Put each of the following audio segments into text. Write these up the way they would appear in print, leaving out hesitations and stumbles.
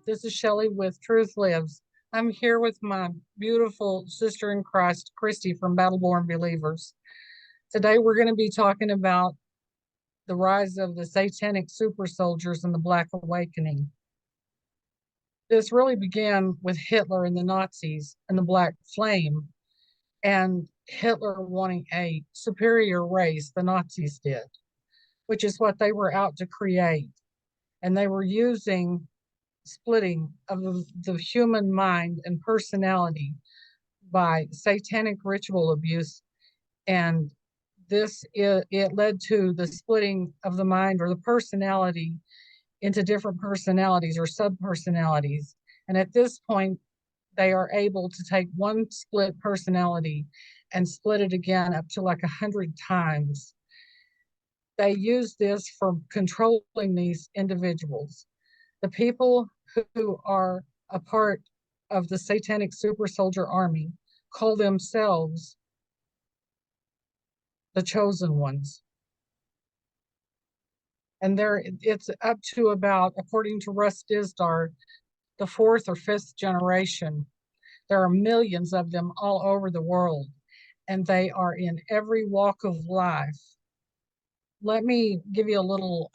This is Shelley with Truth Lives. I'm here with my beautiful sister in Christ, Christy from Battleborn Believers. Today we're going to be talking about the rise of the satanic super soldiers and the Black Awakening. This really began with Hitler and the Nazis and the Black Flame, and Hitler wanting a superior race, the Nazis did, which is what they were out to create. And they were using splitting of the human mind and personality by satanic ritual abuse, and it led to the splitting of the mind or the personality into different personalities or subpersonalities. And at this point, they are able to take one split personality and split it again up to like 100 times. They use this for controlling these individuals. The people who are a part of the satanic super soldier army call themselves the chosen ones. And it's up to about, according to Russ Dizdar, the 4th or 5th generation. There are millions of them all over the world, and they are in every walk of life. Let me give you a little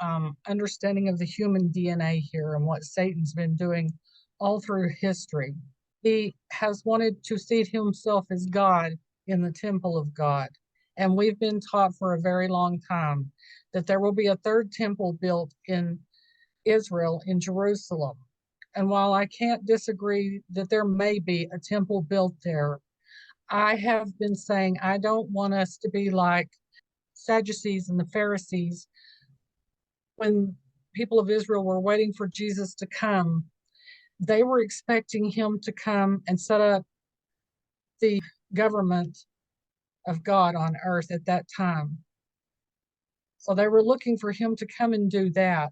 understanding of the human DNA here and what Satan's been doing all through history. He has wanted to seat himself as God in the temple of God. And we've been taught for a very long time that there will be a third temple built in Israel, in Jerusalem. And while I can't disagree that there may be a temple built there, I have been saying I don't want us to be like Sadducees and the Pharisees. When people of Israel were waiting for Jesus to come, they were expecting him to come and set up the government of God on earth at that time. So they were looking for him to come and do that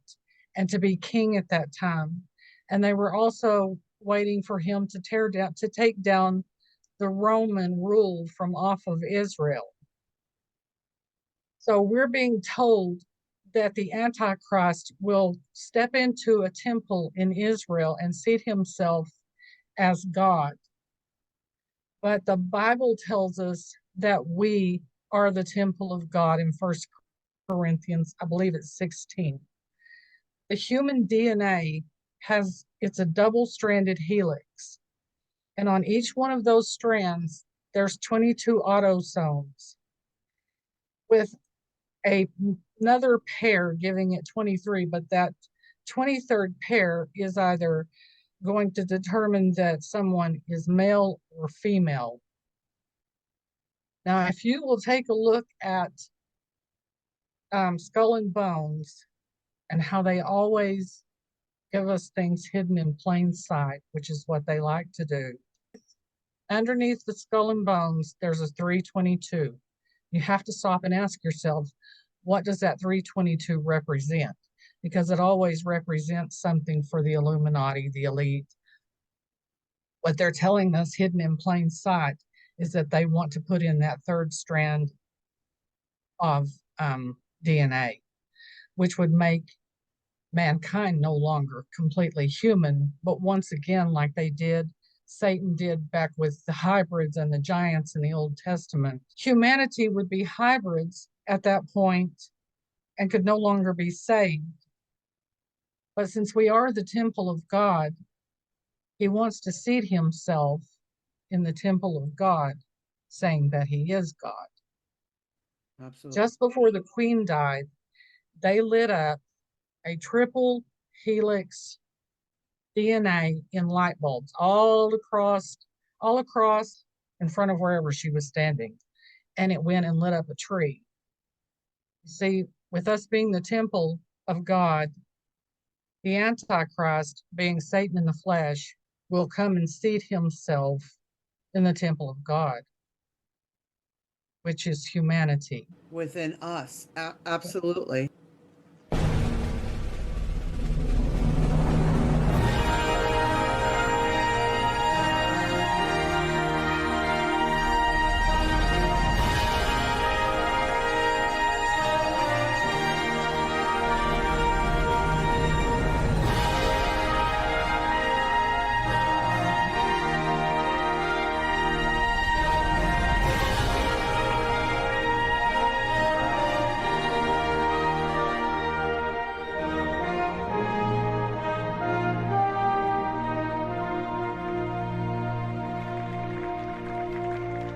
and to be king at that time. And they were also waiting for him to take down the Roman rule from off of Israel. So we're being told that the Antichrist will step into a temple in Israel and seat himself as God. But the Bible tells us that we are the temple of God in 1 Corinthians, I believe it's 16. The human DNA it's a double-stranded helix. And on each one of those strands, there's 22 autosomes, with another pair giving it 23, but that 23rd pair is either going to determine that someone is male or female. Now, if you will take a look at Skull and Bones and how they always give us things hidden in plain sight, which is what they like to do. Underneath the Skull and Bones, there's a 322. You have to stop and ask yourself, what does that 322 represent? Because it always represents something for the Illuminati, the elite. What they're telling us hidden in plain sight is that they want to put in that third strand of DNA, which would make mankind no longer completely human, but once again, like Satan did back with the hybrids and the giants in the Old Testament, humanity would be hybrids at that point and could no longer be saved. But since we are the temple of God, he wants to seat himself in the temple of God, saying that he is God. Absolutely. Just before the Queen died, they lit up a triple helix DNA in light bulbs all across in front of wherever she was standing. And it went and lit up a tree. See, with us being the temple of God, the Antichrist, being Satan in the flesh, will come and seat himself in the temple of God, which is humanity. Within us. Absolutely.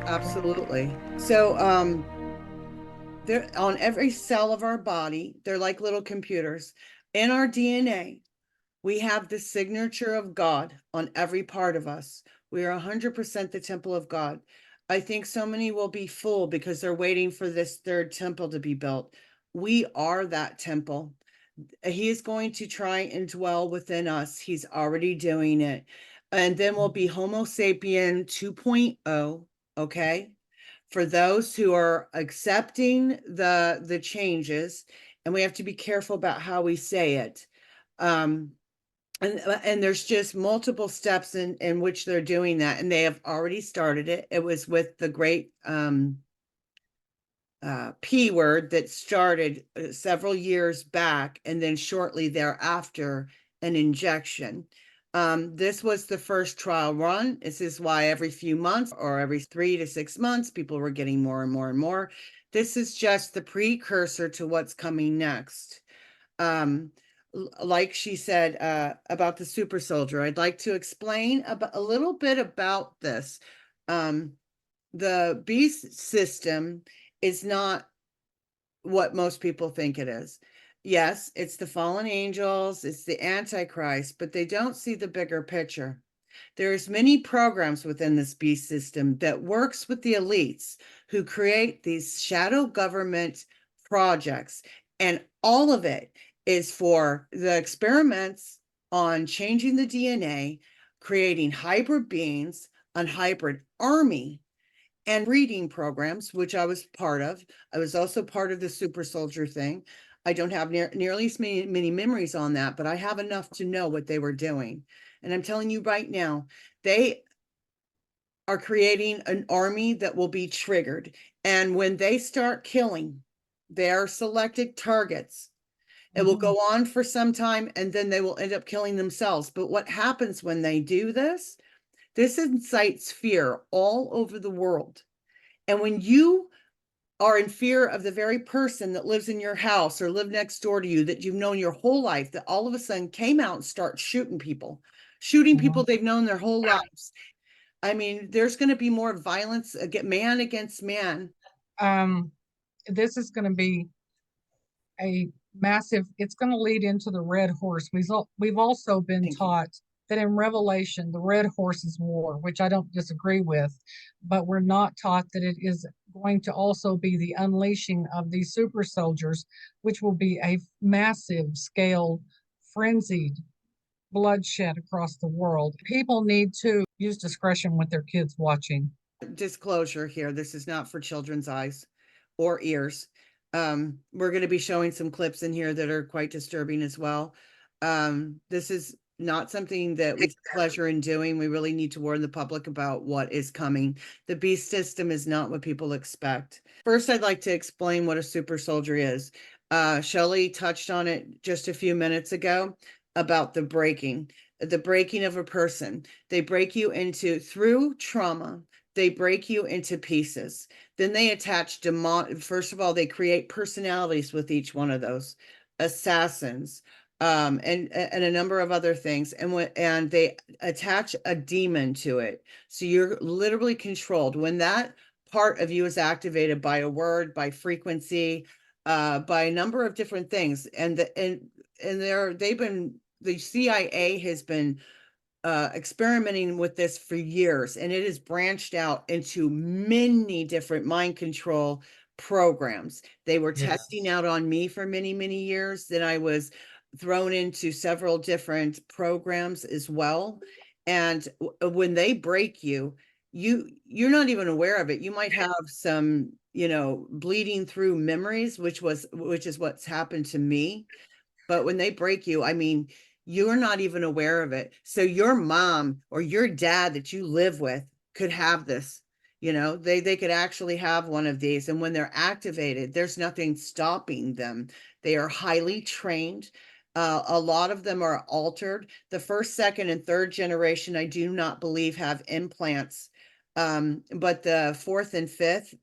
Absolutely. So, they're on every cell of our body. They're like little computers. In our DNA, we have the signature of God on every part of us. We are 100% the temple of God. I think so many will be fooled because they're waiting for this third temple to be built. We are that temple. He is going to try and dwell within us. He's already doing it. And then we'll be Homo sapien 2.0, okay? For those who are accepting the changes, and we have to be careful about how we say it. And there's just multiple steps in which they're doing that, and they have already started it. It was with the great P word that started several years back, and then shortly thereafter, an injection. This was the first trial run. This is why every few months or every 3 to 6 months, people were getting more and more and more. This is just the precursor to what's coming next. Like she said about the super soldier, I'd like to explain a little bit about this. The beast system is not what most people think it is. Yes, it's the fallen angels, it's the Antichrist, but they don't see the bigger picture. There's many programs within this beast system that works with the elites who create these shadow government projects, and all of it is for the experiments on changing the DNA, creating hybrid beings, a hybrid army, and breeding programs, which I was part of. I was also part of the super soldier thing. I don't have nearly as many memories on that, but I have enough to know what they were doing. And I'm telling you right now, they are creating an army that will be triggered. And when they start killing their selected targets, it will go on for some time, and then they will end up killing themselves. But what happens when they do this? This incites fear all over the world. And when you are in fear of the very person that lives in your house or lived next door to you that you've known your whole life, that all of a sudden came out and start shooting people they've known their whole lives. I mean, there's going to be more violence, man against man. This is going to be a massive, it's going to lead into the red horse. We've also been Thank you. taught that in Revelation, the red horse is war, which I don't disagree with, but we're not taught that it is going to also be the unleashing of these super soldiers, which will be a massive scale, frenzied bloodshed across the world. People need to use discretion with their kids watching. Disclosure here, this is not for children's eyes or ears. We're going to be showing some clips in here that are quite disturbing as well. This is not something that we take pleasure in doing. We really need to warn the public about what is coming. The beast system is not what people expect. First, I'd like to explain what a super soldier is. Shelley touched on it just a few minutes ago about the breaking of a person. They break you into, through trauma, they break you into pieces. Then they attach first of all, they create personalities with each one of those assassins, and a number of other things. And they attach a demon to it. So you're literally controlled. When that part of you is activated by a word, by frequency, by a number of different things. And the CIA has been experimenting with this for years, and it has branched out into many different mind control programs. They were testing Yes. out on me for many, many years. Then I was thrown into several different programs as well. And when they break you, you're not even aware of it. You might have some, bleeding through memories, which is what's happened to me. But when they break you, I mean, you're not even aware of it. So your mom or your dad that you live with could have this. They could actually have one of these. And when they're activated, there's nothing stopping them. They are highly trained. A lot of them are altered. The first, second, and third generation, I do not believe have implants. But the fourth and fifth,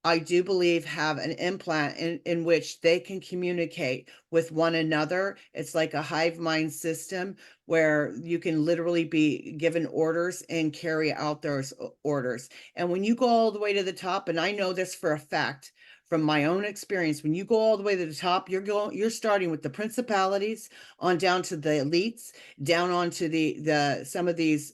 I do believe have an implant in which they can communicate with one another. It's like a hive mind system where you can literally be given orders and carry out those orders. And when you go all the way to the top, and I know this for a fact from my own experience, when you go all the way to the top, you're starting with the principalities on down to the elites, down onto the some of these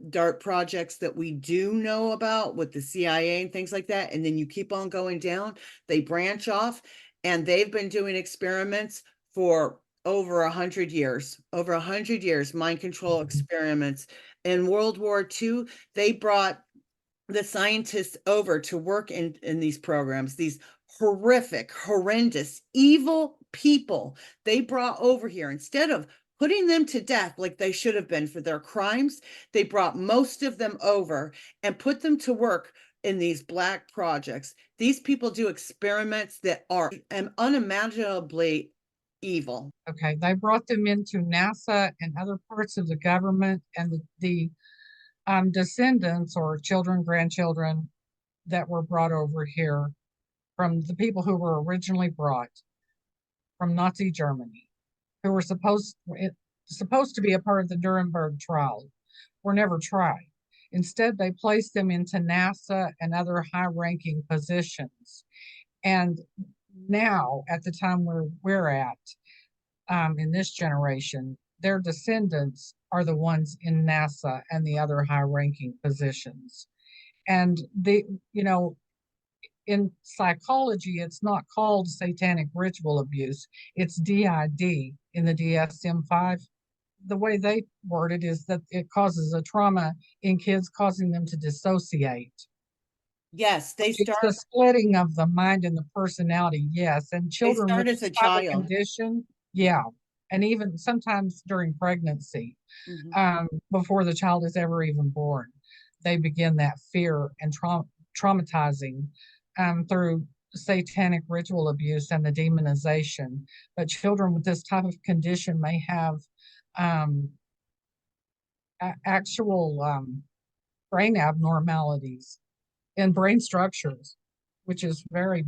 dark projects that we do know about with the CIA and things like that. And then you keep on going down, they branch off, and they've been doing experiments for over 100 years, mind control experiments. In World War II, they brought the scientists over to work in these programs, these horrific, horrendous, evil people they brought over here. Instead of putting them to death like they should have been for their crimes, they brought most of them over and put them to work in these black projects. These people do experiments that are unimaginably evil. Okay, they brought them into NASA and other parts of the government, and the descendants or children, grandchildren that were brought over here from the people who were originally brought from Nazi Germany, who were supposed to be a part of the Nuremberg trial, were never tried. Instead, they placed them into NASA and other high-ranking positions. And now, at the time where we're at, in this generation, their descendants are the ones in NASA and the other high-ranking positions. And in psychology, it's not called satanic ritual abuse. It's DID in the DSM-5. The way they word it is that it causes a trauma in kids, causing them to dissociate. Yes, It's the splitting of the mind and the personality, yes. And they children start with as this a type of child. condition, yeah. And even sometimes during pregnancy, before the child is ever even born, they begin that fear and traumatizing through satanic ritual abuse and the demonization. But children with this type of condition may have um, actual brain abnormalities and brain structures, which is very,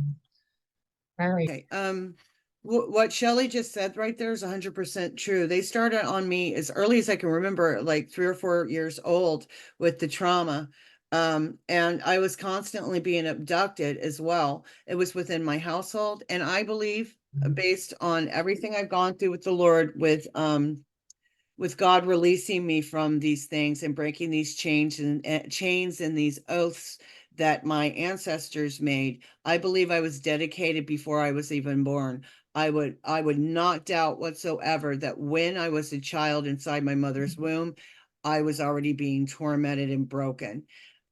very. Okay. What Shelley just said right there is 100% true. They started on me as early as I can remember, like 3 or 4 years old with the trauma. And I was constantly being abducted as well. It was within my household. And I believe, based on everything I've gone through with the Lord, with God releasing me from these things and breaking these chains and these oaths that my ancestors made, I believe I was dedicated before I was even born. I would not doubt whatsoever that when I was a child inside my mother's womb, I was already being tormented and broken.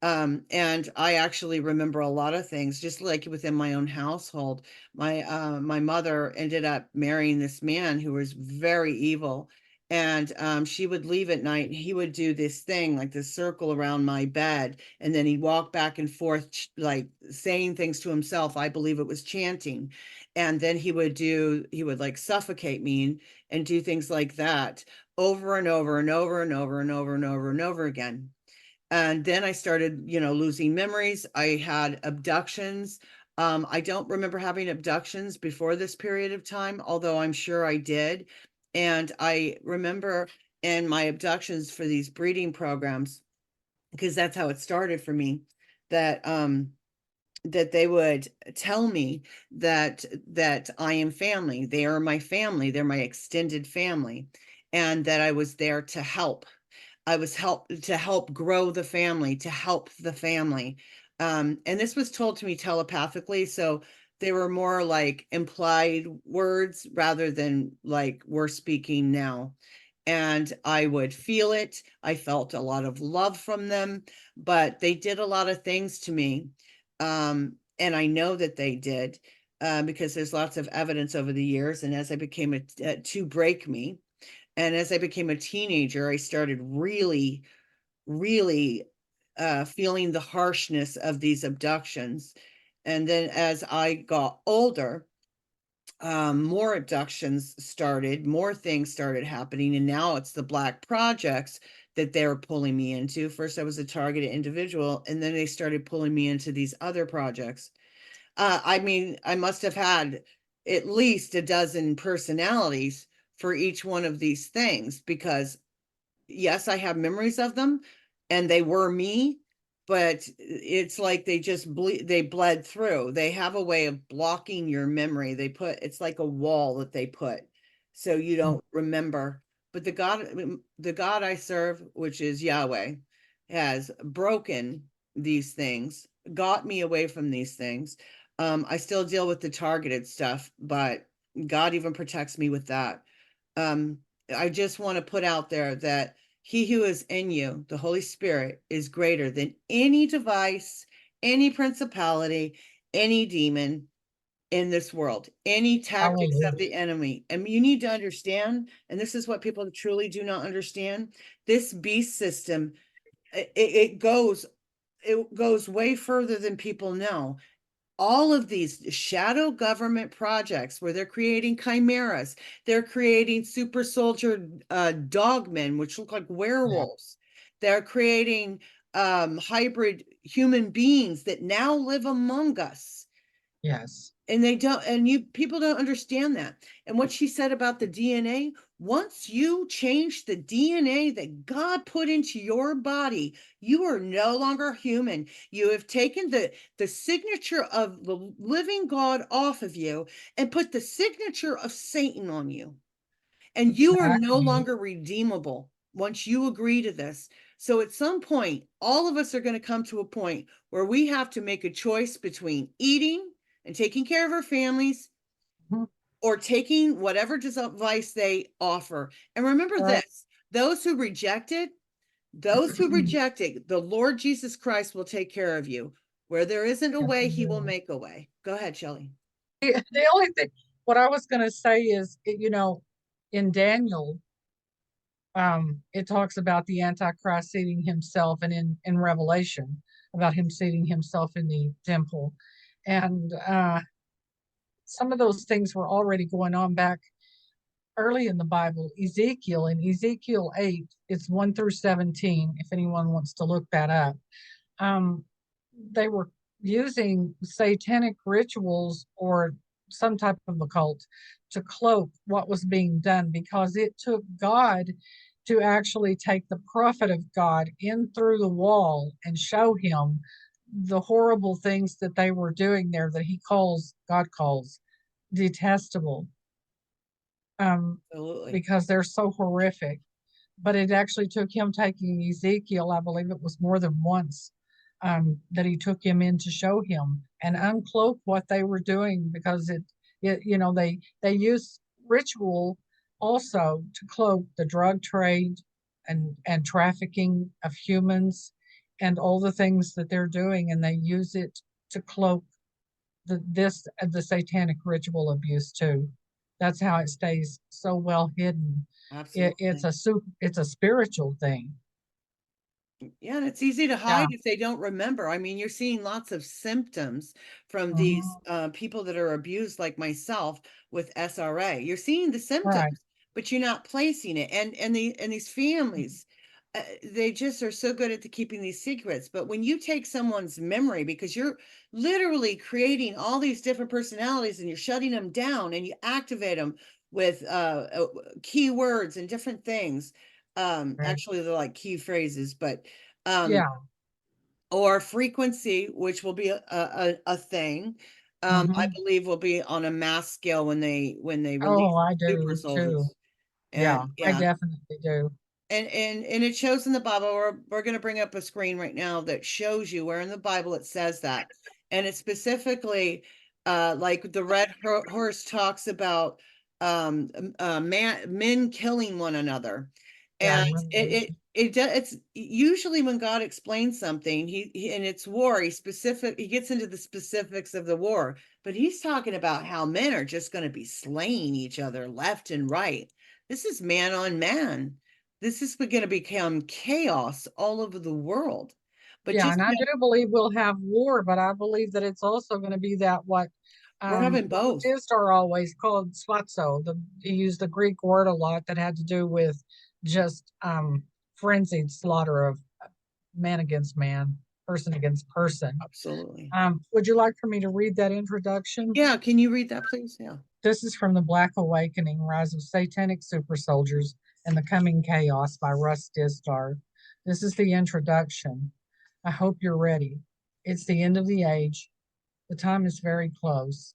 And I actually remember a lot of things, just like within my own household. My mother ended up marrying this man who was very evil, and she would leave at night. He would do this thing like this circle around my bed, and then he'd walk back and forth like saying things to himself. I believe it was chanting. And then he would like suffocate me and do things like that over and over and over and over and over and over and over again. And then I started, losing memories. I had abductions. I don't remember having abductions before this period of time, although I'm sure I did. And I remember in my abductions for these breeding programs, because that's how it started for me, that that they would tell me that I am family. They are my family. They're my extended family, and that I was there to help. I was to help grow the family, to help the family. And this was told to me telepathically. So they were more like implied words rather than like we're speaking now. And I would feel it. I felt a lot of love from them, but they did a lot of things to me. And I know that they did, because there's lots of evidence over the years. And as I became to break me, and as I became a teenager, I started really, really feeling the harshness of these abductions. And then as I got older, more abductions started, more things started happening, and now it's the Black projects that they're pulling me into. First, I was a targeted individual, and then they started pulling me into these other projects. I mean, I must have had at least a dozen personalities for each one of these things, because yes, I have memories of them and they were me, but it's like they just they bled through. They have a way of blocking your memory. It's like a wall that they put so you don't remember. But the God I serve, which is Yahweh, has broken these things, got me away from these things. I still deal with the targeted stuff, but God even protects me with that. Um, I just want to put out there that he who is in you, the Holy Spirit, is greater than any device, any principality, any demon in this world, any tactics of Hallelujah. the enemy. And you need to understand, and this is what people truly do not understand, this beast system, it goes way further than people know. All of these shadow government projects where they're creating chimeras, they're creating super soldier dogmen, which look like Yeah. werewolves. They're creating hybrid human beings that now live among us. Yes. And they don't, and you people don't understand that. And what she said about the DNA, once you change the DNA that God put into your body, you are no longer human. You have taken the signature of the living God off of you and put the signature of Satan on you. And you are no Exactly. longer redeemable once you agree to this. So at some point, all of us are going to come to a point where we have to make a choice between eating and taking care of our families, Mhm. or taking whatever device they offer. And remember Right. this, those who reject it, those who reject it, the Lord Jesus Christ will take care of you. Where there isn't a Yes, way, we he will will. make a way. Go ahead, Shelley. The only thing, what I was going to say is, in Daniel, it talks about the Antichrist seating himself, and in Revelation about him seating himself in the temple. And some of those things were already going on back early in the Bible. Ezekiel, in Ezekiel 8, it's 1 through 17, if anyone wants to look that up. Um, they were using satanic rituals or some type of occult to cloak what was being done, because it took God to actually take the prophet of God in through the wall and show him the horrible things that they were doing there, that God calls detestable, Absolutely. because they're so horrific. But it actually took him taking Ezekiel, I believe it was more than once, that he took him in to show him and uncloak what they were doing, because they use ritual also to cloak the drug trade and trafficking of humans and all the things that they're doing, and they use it to cloak the satanic ritual abuse too. That's how it stays so well hidden. It's Absolutely. it's a spiritual thing. Yeah, and it's easy to Yeah. hide if they don't remember. I mean, you're seeing lots of symptoms from these Mhm. people that are abused, like myself, with SRA. You're seeing the Right. symptoms, but you're not placing it. And these families, they just are so good at keeping these secrets. But when you take someone's memory, because you're literally creating all these different personalities and you're shutting them down, and you activate them with keywords and different things. Right. Actually, they're like key phrases, but um, Yeah. or frequency, which will be a thing. I Hmm. believe will be on a mass scale when they Oh, release I super do too. soldiers. Yeah, And I yeah, definitely do. and it shows in the Bible. We're going to bring up a screen right now that shows you where in the Bible it says that, and it's specifically like the red horse talks about men killing one another. Yeah, And in Revelation. it's usually when God explains something, he and it's war, he gets into the specifics of the war, but he's talking about how men are just going to be slaying each other left and right. This is man on man. This is going to become chaos all over the world. But Yeah, just and I know, do believe we'll have war, but I believe that it's also going to be that we're having what both. Istar always called swazo. He used the Greek word a lot that had to do with just frenzied slaughter of man against man, person against person. Absolutely. Would you like for me to read that introduction? Yeah, can you read that, please? Yeah. This is from The Black Awakening, Rise of Satanic Super Soldiers and the Coming Chaos by Russ Dizdar. This is the introduction. I hope you're ready. It's the end of the age. The time is very close.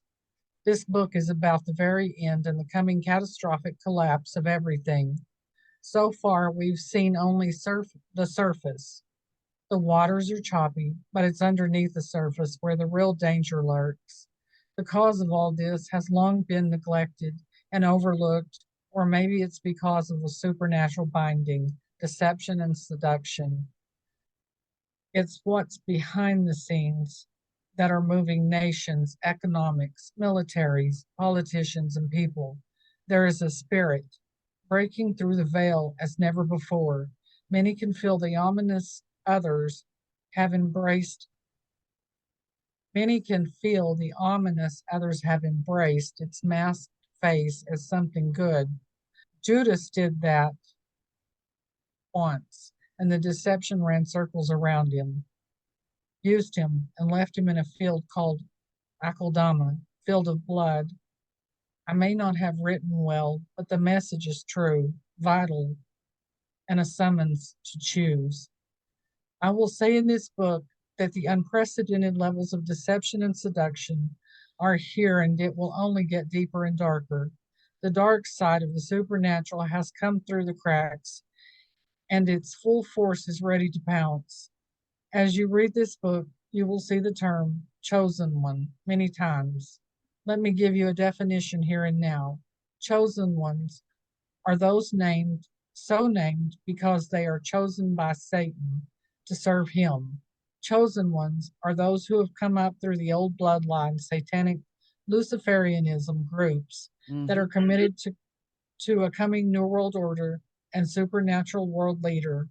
This book is about the very end and the coming catastrophic collapse of everything. So far, we've seen only the surface. The waters are choppy, but it's underneath the surface where the real danger lurks. The cause of all this has long been neglected and overlooked, or maybe it's because of a supernatural binding, deception, and seduction. It's what's behind the scenes that are moving nations, economics, militaries, politicians, and people. There is a spirit breaking through the veil as never before. Many can feel the ominous others have embraced. Many can feel the ominous others have embraced its masked face as something good. Judas did that once, and the deception ran circles around him, used him, and left him in a field called Akeldama, field of blood. I may not have written well, but the message is true, vital, and a summons to choose. I will say in this book that the unprecedented levels of deception and seduction are here, and it will only get deeper and darker. The dark side of the supernatural has come through the cracks, and its full force is ready to pounce. As you read this book, you will see the term chosen one many times. Let me give you a definition here and now. Chosen ones are those named, so named because they are chosen by Satan to serve him. Chosen ones are those who have come up through the old bloodline satanic Luciferianism groups that are committed to a coming New World Order and supernatural world leader.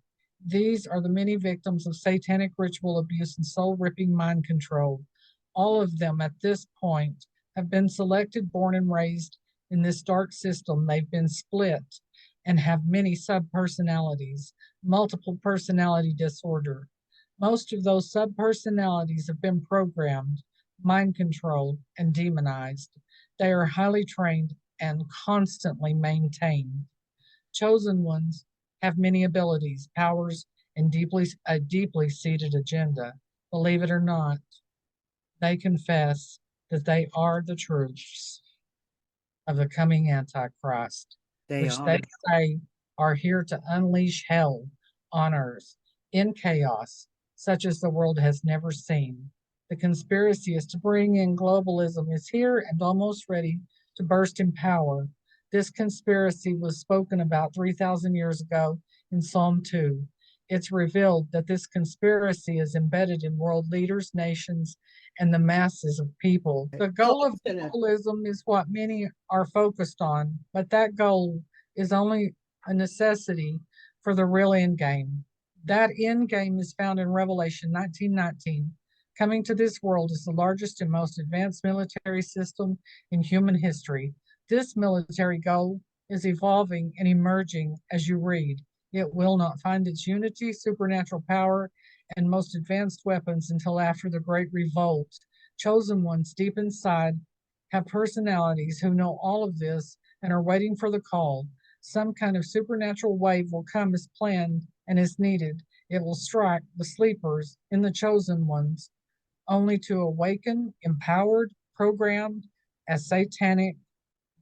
These are the many victims of satanic ritual abuse and soul ripping mind control. All of them at this point have been selected, born, and raised in this dark system. They've been split and have many subpersonalities, multiple personality disorder. Most of those subpersonalities have been programmed, mind controlled, and demonized. They are highly trained and constantly maintained. Chosen ones have many abilities, powers, and a deeply seated agenda. Believe it or not, they confess that they are the truths of the coming Antichrist, They which are. they say are here to unleash hell on earth in chaos, such as the world has never seen. The conspiracy is to bring in globalism is here and almost ready to burst in power. This conspiracy was spoken about 3,000 years ago in Psalm 2. It's revealed that this conspiracy is embedded in world leaders, nations, and the masses of people. The goal of globalism is what many are focused on, but that goal is only a necessity for the real end game. That end game is found in Revelation 19:19. Coming to this world is the largest and most advanced military system in human history. This military goal is evolving and emerging as you read. It will not find its unity, supernatural power, and most advanced weapons until after the Great Revolt. Chosen ones deep inside have personalities who know all of this and are waiting for the call. Some kind of supernatural wave will come as planned and as needed. It will strike the sleepers in the chosen ones, only to awaken, empowered, programmed as satanic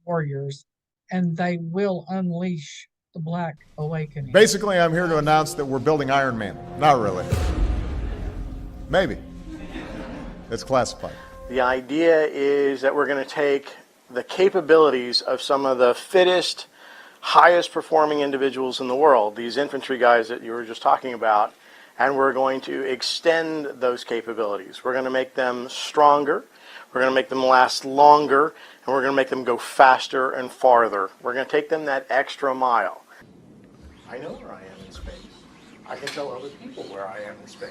warriors, and they will unleash the Black Awakening. Basically, I'm here to announce that we're building Iron Man. Not really. Maybe. It's classified. The idea is that we're going to take the capabilities of some of the fittest, highest performing individuals in the world, these infantry guys that you were just talking about, and we're going to extend those capabilities. We're going to make them stronger, we're going to make them last longer, and we're going to make them go faster and farther. We're going to take them that extra mile. I know where I am in space. I can tell other people where I am in space.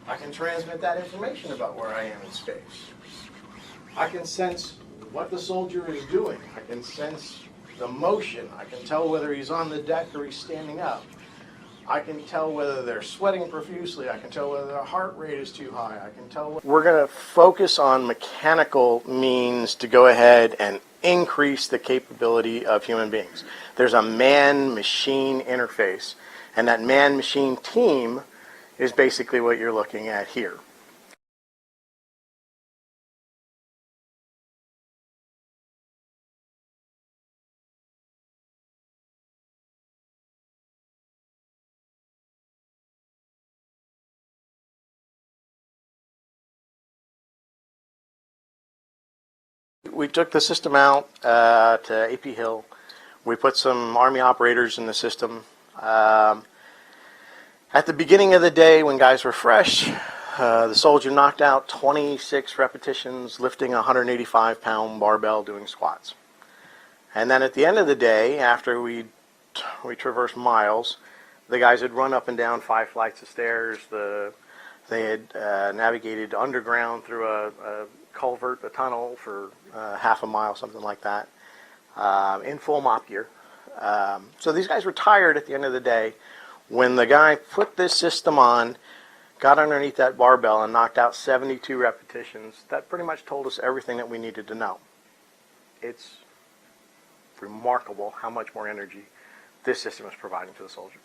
I can transmit that information about where I am in space. I can sense what the soldier is doing. I can sense the motion. I can tell whether he's on the deck or he's standing up. I can tell whether they're sweating profusely. I can tell whether their heart rate is too high. I can tell. We're going to focus on mechanical means to go ahead and increase the capability of human beings. There's a man-machine interface, and that man-machine team is basically what you're looking at here. We took the system out to AP Hill. We put some Army operators in the system. At the beginning of the day, when guys were fresh, the soldier knocked out 26 repetitions, lifting a 185-pound barbell doing squats. And then at the end of the day, after we traversed miles, the guys had run up and down 5 flights of stairs. They had navigated underground through a culvert, a tunnel for half a mile, something like that, in full mop gear. So these guys were tired at the end of the day. When the guy put this system on, got underneath that barbell and knocked out 72 repetitions, that pretty much told us everything that we needed to know. It's remarkable how much more energy this system is providing to the soldier.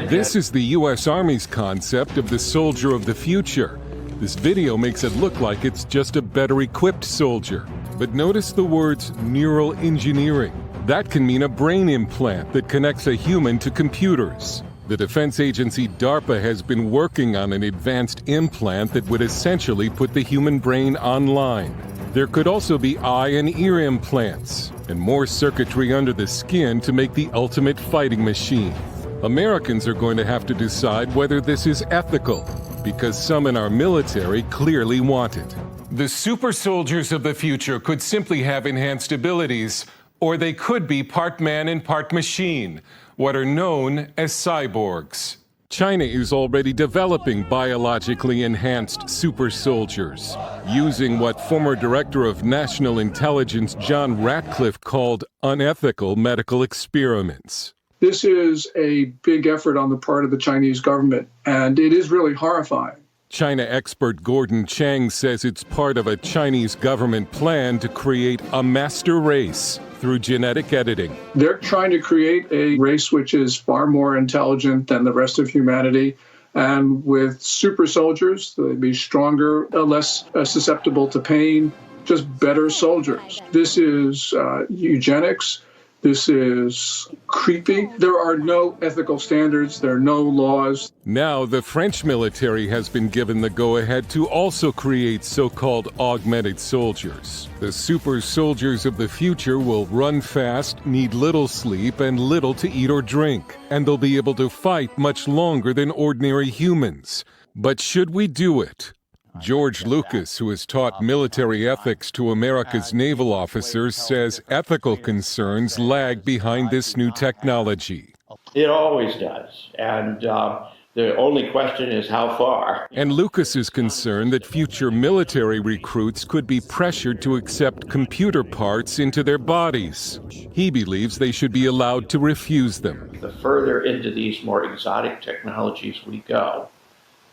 This is the U.S. Army's concept of the soldier of the future. This video makes it look like it's just a better equipped soldier. But notice the words neural engineering. That can mean a brain implant that connects a human to computers. The defense agency DARPA has been working on an advanced implant that would essentially put the human brain online. There could also be eye and ear implants, and more circuitry under the skin to make the ultimate fighting machine. Americans are going to have to decide whether this is ethical, because some in our military clearly want it. The super soldiers of the future could simply have enhanced abilities, or they could be part man and part machine, what are known as cyborgs. China is already developing biologically enhanced super soldiers, using what former Director of National Intelligence John Ratcliffe called unethical medical experiments. This is a big effort on the part of the Chinese government, and it is really horrifying. China expert Gordon Chang says it's part of a Chinese government plan to create a master race through genetic editing. They're trying to create a race which is far more intelligent than the rest of humanity, and with super soldiers, they'd be stronger, less susceptible to pain, just better soldiers. This is eugenics. This is creepy. There are no ethical standards. There are no laws. Now the French military has been given the go-ahead to also create so-called augmented soldiers. The super soldiers of the future will run fast, need little sleep, and little to eat or drink. And they'll be able to fight much longer than ordinary humans. But should we do it? George Lucas, who has taught military ethics to America's naval officers, says ethical concerns lag behind this new technology. It always does. And the only question is how far. And Lucas is concerned that future military recruits could be pressured to accept computer parts into their bodies. He believes they should be allowed to refuse them. The further into these more exotic technologies we go,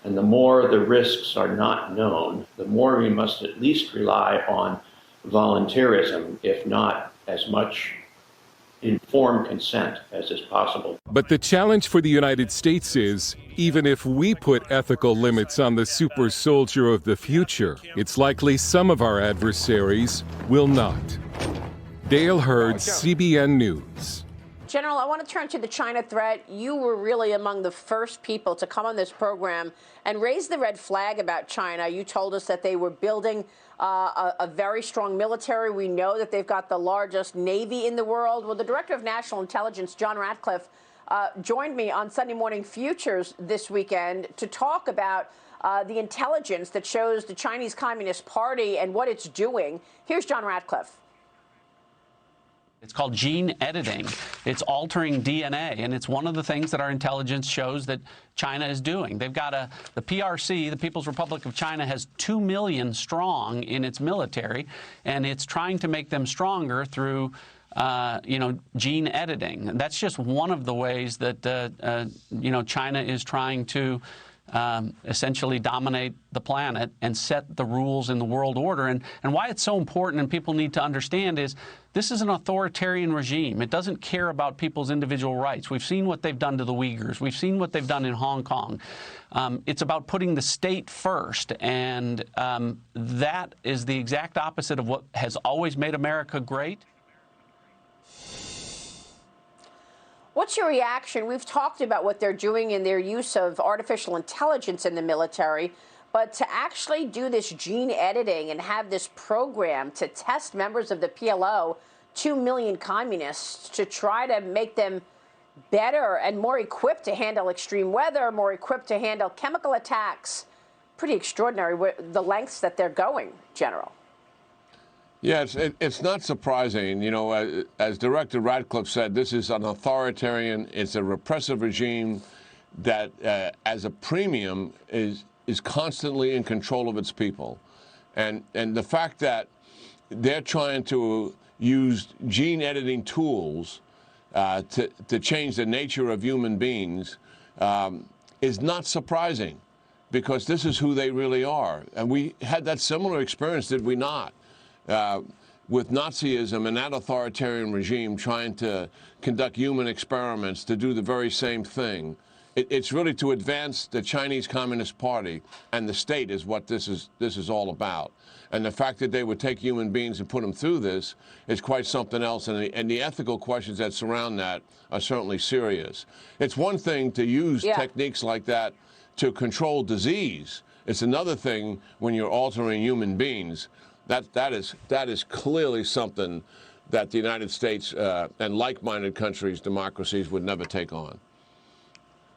And the more the risks are not known, the more we must at least rely on volunteerism, if not as much informed consent as is possible. But the challenge for the United States is, even if we put ethical limits on the super soldier of the future, it's likely some of our adversaries will not. Dale Hurd, CBN News. General, I want to turn to the China threat. You were really among the first people to come on this program and raise the red flag about China. You told us that they were building a very strong military. We know that they've got the largest Navy in the world. Well, the Director of National Intelligence, John Ratcliffe, joined me on Sunday Morning Futures this weekend to talk about the intelligence that shows the Chinese Communist Party and what it's doing. Here's John Ratcliffe. It's called gene editing. It's altering DNA, and it's one of the things that our intelligence shows that China is doing. They've got the PRC, the People's Republic of China, has 2 million strong in its military, and it's trying to make them stronger through gene editing. That's just one of the ways that, China is trying to essentially dominate the planet and set the rules in the world order. And why it's so important and people need to understand is this is an authoritarian regime. It doesn't care about people's individual rights. We've seen what they've done to the Uyghurs. We've seen what they've done in Hong Kong. It's about putting the state first, and that is the exact opposite of what has always made America great. What's your reaction? We've talked about what they're doing in their use of artificial intelligence in the military, but to actually do this gene editing and have this program to test members of the PLO, 2 million communists, to try to make them better and more equipped to handle extreme weather, more equipped to handle chemical attacks, pretty extraordinary, the lengths that they're going, General. Yeah, it's not surprising. As Director Ratcliffe said, this is an authoritarian, it's a repressive regime that, as a premium, is constantly in control of its people. And the fact that they're trying to use gene editing tools to change the nature of human beings is not surprising, because this is who they really are. And we had that similar experience, did we not? With Nazism and that authoritarian regime trying to conduct human experiments to do the very same thing. It's really to advance the Chinese Communist Party, and the state is what this is all about. And the fact that they would take human beings and put them through this is quite something else, and the ethical questions that surround that are certainly serious. It's one thing to use techniques like that to control disease. It's another thing when you're altering human beings. That is clearly something that the United States and like-minded countries, democracies, would never take on.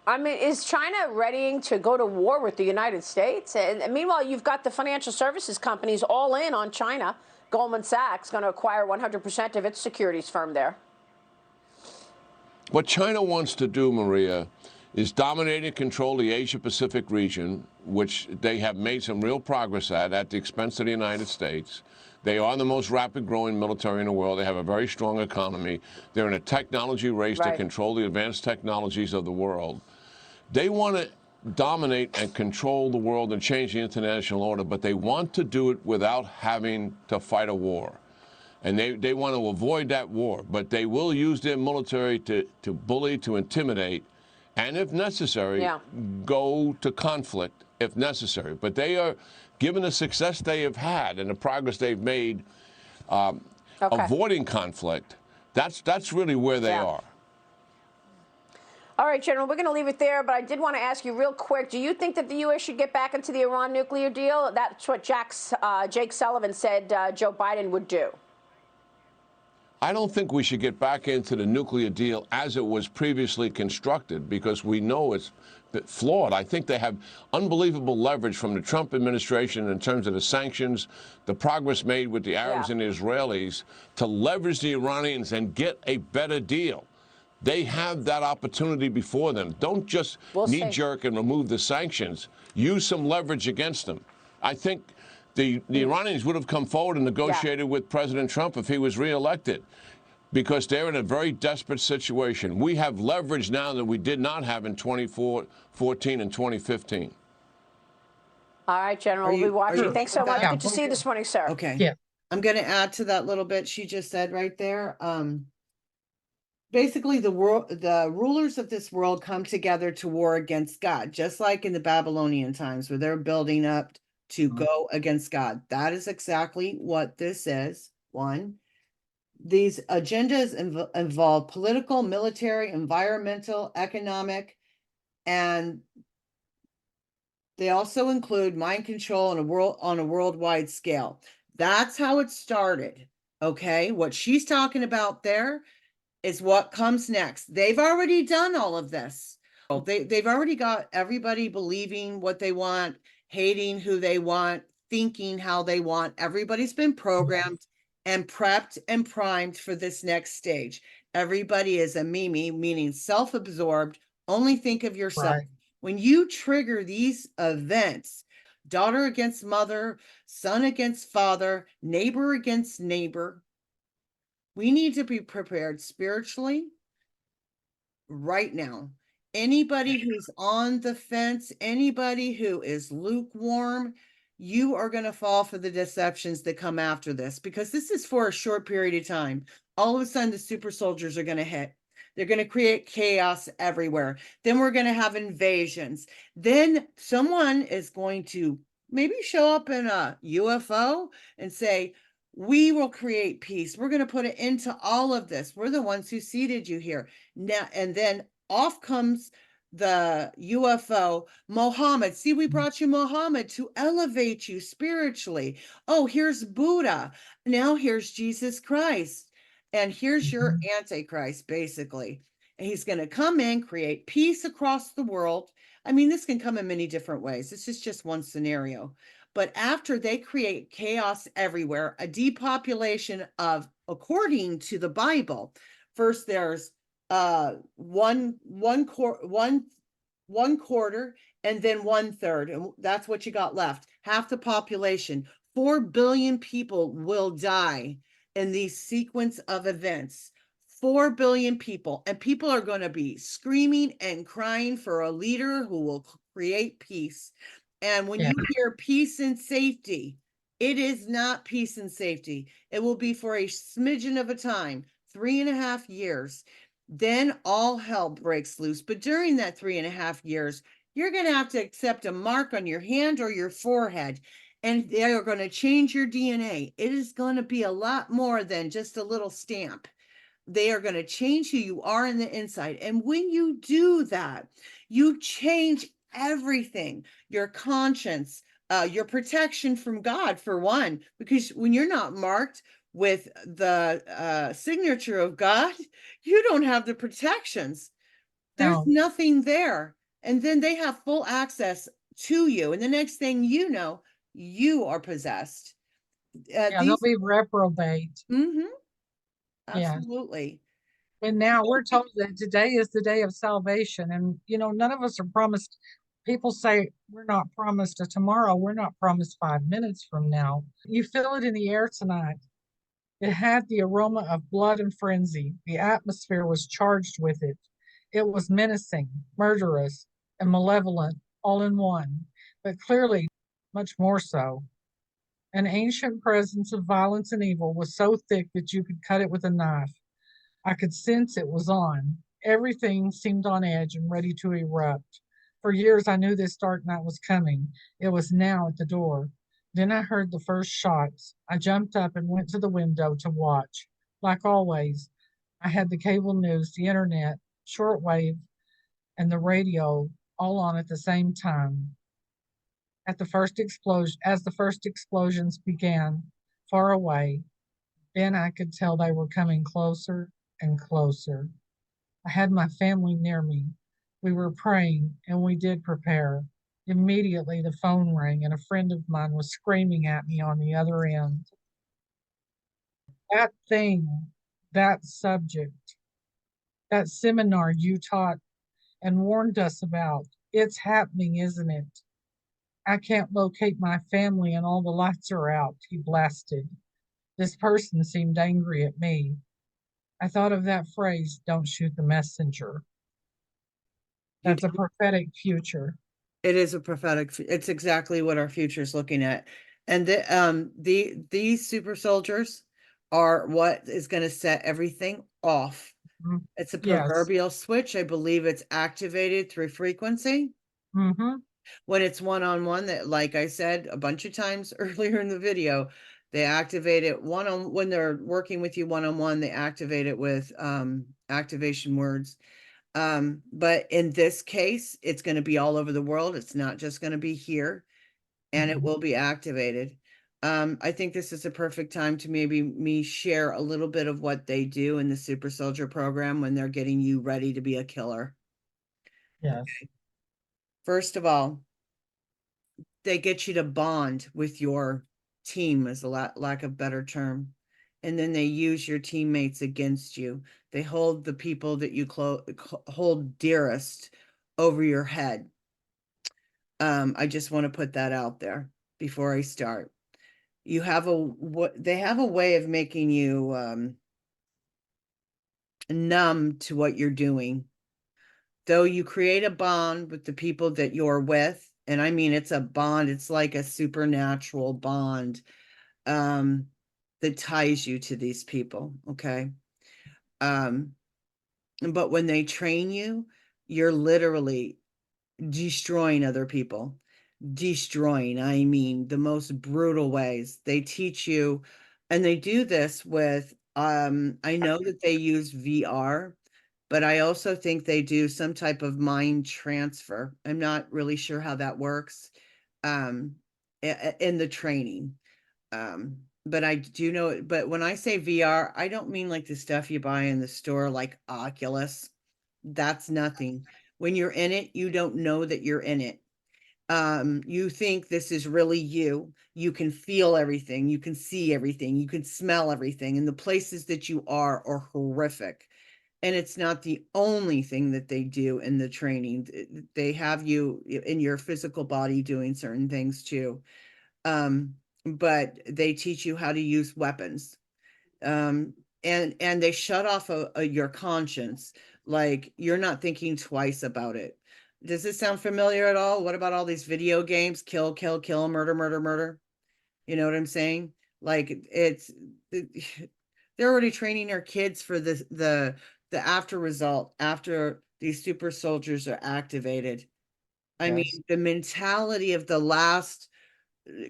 I mean, is China readying to go to war with the United States? And meanwhile, you've got the financial services companies all in on China. Goldman Sachs going to acquire 100% of its securities firm there. What China wants to do, Maria, is dominate and control the Asia-Pacific region, which they have made some real progress at the expense of the United States. They are the most rapid-growing military in the world. They have a very strong economy. They're in a technology race to control the advanced technologies of the world. They want to dominate and control the world and change the international order, but they want to do it without having to fight a war. And they want to avoid that war, but they will use their military to bully, to intimidate, and if necessary, go to conflict if necessary. But they are, given the success they have had and the progress they've made avoiding conflict, that's really where they are. All right, General, we're going to leave it there, but I did want to ask you real quick, do you think that the U.S. should get back into the Iran nuclear deal? That's what Jake Sullivan said Joe Biden would do. I don't think we should get back into the nuclear deal as it was previously constructed, because we know it's flawed. I think they have unbelievable leverage from the Trump administration in terms of the sanctions, the progress made with the Arabs and the Israelis to leverage the Iranians and get a better deal. They have that opportunity before them. Don't just knee-jerk and remove the sanctions. Use some leverage against them. I think the Iranians would have come forward and negotiated with President Trump if he was reelected, because they're in a very desperate situation. We have leverage now that we did not have in 2014 and 2015. All right, General, Are we'll be you watching. Thanks so much. Yeah, Good to see you this morning, sir. Okay. Yeah. I'm going to add to that little bit she just said right there. Basically, the rulers of this world come together to war against God, just like in the Babylonian times where they're building up to go against God. That is exactly what this is. One, these agendas involve political, military, environmental, economic, and they also include mind control on a worldwide scale. That's how it started. Okay, what she's talking about there is what comes next. They've already done all of this. They've already got everybody believing what they want, hating who they want, thinking how they want. Everybody's been programmed and prepped and primed for this next stage. Everybody is a Mimi, meaning self-absorbed, only think of yourself. Right. When you trigger these events, daughter against mother, son against father, neighbor against neighbor, we need to be prepared spiritually right now. Anybody who's on the fence, anybody who is lukewarm, you are going to fall for the deceptions that come after this, because this is for a short period of time. All of a sudden, the super soldiers are going to hit. They're going to create chaos everywhere. Then we're going to have invasions. Then someone is going to maybe show up in a UFO and say, we will create peace. We're going to put an end to all of this. We're the ones who seated you here. Now, and then off comes the UFO. Mohammed, see, we brought you Mohammed to elevate you spiritually. Oh, here's Buddha. Now here's Jesus Christ. And here's your Antichrist, basically. And he's going to come in, create peace across the world. I mean, this can come in many different ways. This is just one scenario. But after they create chaos everywhere, a depopulation of, according to the Bible, first there's one quarter and then 1/3, and that's what you got left. Half the population, 4 billion people will die in these sequence of events. 4 billion people, and people are going to be screaming and crying for a leader who will create peace. And when you hear peace and safety, it is not peace and safety. It will be for a smidgen of a time, 3.5 years. Then all hell breaks loose. But during that 3.5 years, you're going to have to accept a mark on your hand or your forehead, and they are going to change your DNA. It is going to be a lot more than just a little stamp. They are going to change who you are in the inside. And when you do that, you change everything, your conscience, your protection from God, for one, because when you're not marked with the signature of God, you don't have the protections. There's nothing there. And then they have full access to you. And the next thing you know, you are possessed. They'll be reprobate. Absolutely. And now we're told that today is the day of salvation. And, none of us are promised. People say we're not promised a tomorrow. We're not promised 5 minutes from now. You feel it in the air tonight. It had the aroma of blood and frenzy. The atmosphere was charged with it. It was menacing, murderous, and malevolent all in one, but clearly much more so. An ancient presence of violence and evil was so thick that you could cut it with a knife. I could sense it was on. Everything seemed on edge and ready to erupt. For years, I knew this dark night was coming. It was now at the door. Then I heard the first shots. I jumped up and went to the window to watch. Like always, I had the cable news, the internet, shortwave, and the radio all on at the same time. As the first explosions began, far away, then I could tell they were coming closer and closer. I had my family near me. We were praying, and we did prepare. Immediately, the phone rang, and a friend of mine was screaming at me on the other end. That thing, that subject, that seminar you taught and warned us about, it's happening, isn't it? I can't locate my family, and all the lights are out, he blasted. This person seemed angry at me. I thought of that phrase, don't shoot the messenger. That's a prophetic future. It is a prophetic. It's exactly what our future is looking at, and these super soldiers are what is going to set everything off. Mhm. It's a Yes. proverbial switch. I believe it's activated through frequency. Mm-hmm. When it's one-on-one, that, like I said a bunch of times earlier in the video, they activate it when they're working with you one-on-one, they activate it with activation words. But in this case, it's going to be all over the world. It's not just going to be here, and it will be activated. I think this is a perfect time to maybe me share a little bit of what they do in the Super Soldier program when they're getting you ready to be a killer. Yes. First of all, they get you to bond with your team, is a lack of better term. And then they use your teammates against you. They hold the people that you hold dearest over your head. I just want to put that out there before I start. They have a way of making you numb to what you're doing. Though you create a bond with the people that you're with, and I mean, it's a bond, it's like a supernatural bond that ties you to these people, okay? But when they train you, you're literally destroying other people. Destroying, I mean, the most brutal ways. They teach you, and they do this with, I know that they use VR, but I also think they do some type of mind transfer. I'm not really sure how that works in the training. But I do know it. But when I say VR, I don't mean like the stuff you buy in the store, like Oculus. That's nothing. When you're in it, you don't know that you're in it. You think this is really you. You can feel everything, you can see everything, you can smell everything, and the places that you are horrific. And it's not the only thing that they do in the training. They have you in your physical body doing certain things too. But they teach you how to use weapons. And they shut off your conscience. Like, you're not thinking twice about it. Does this sound familiar at all? What about all these video games? Kill, kill, kill, murder, murder, murder. You know what I'm saying? Like, they're already training our kids for the after result after these super soldiers are activated. I mean, Yes. the mentality of the last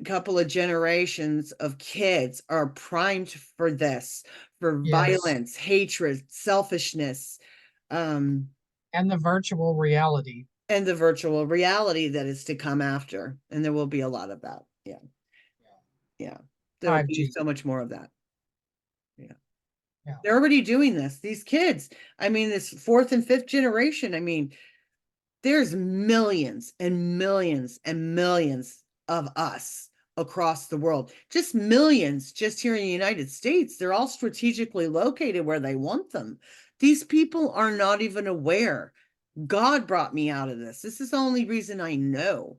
couple of generations of kids are primed for this, for Yes. violence, hatred, selfishness, And the virtual reality. and the virtual reality that is to come after. And there will be a lot of that. Yeah. Yeah. There will be 5G. so much more of that. Yeah. Yeah. They're already doing this. These kids, I mean, this fourth and fifth generation, I mean, there's millions and millions and millions of us across the world, just millions just here in the United States. They're all strategically located where they want them. These people are not even aware. God brought me out of this. This is the only reason I know,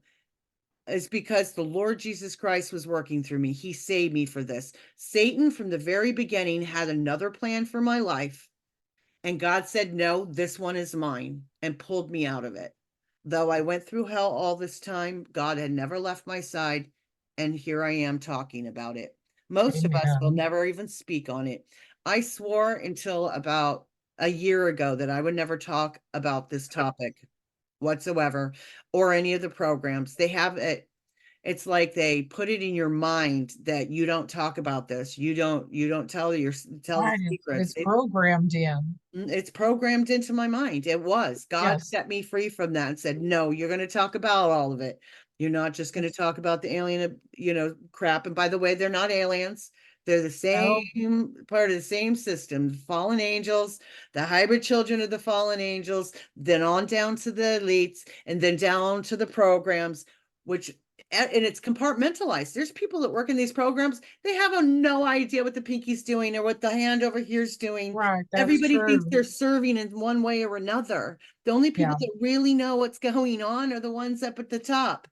is because the Lord Jesus Christ was working through me. He saved me for this. Satan from the very beginning had another plan for my life. And God said, no, this one is mine, and pulled me out of it. Though I went through hell all this time, God had never left my side. And here I am talking about it. Most of us will never even speak on it. I swore until about a year ago that I would never talk about this topic whatsoever, or any of the programs. They have it. It's like they put it in your mind that you don't talk about this. You don't tell Right. the secrets. It's programmed in. It's programmed into my mind. It was. God Yes. set me free from that and said, no, you're going to talk about all of it. You're not just going to talk about the alien, crap. And by the way, they're not aliens. They're the same part of the same system. Fallen angels, the hybrid children of the fallen angels, then on down to the elites, and then down to the programs, and it's compartmentalized. There's people that work in these programs. They have no idea what the pinky's doing or what the hand over here is doing. Right. That's Everybody true. thinks they're serving in one way or another. The only people that really know what's going on are the ones up at the top.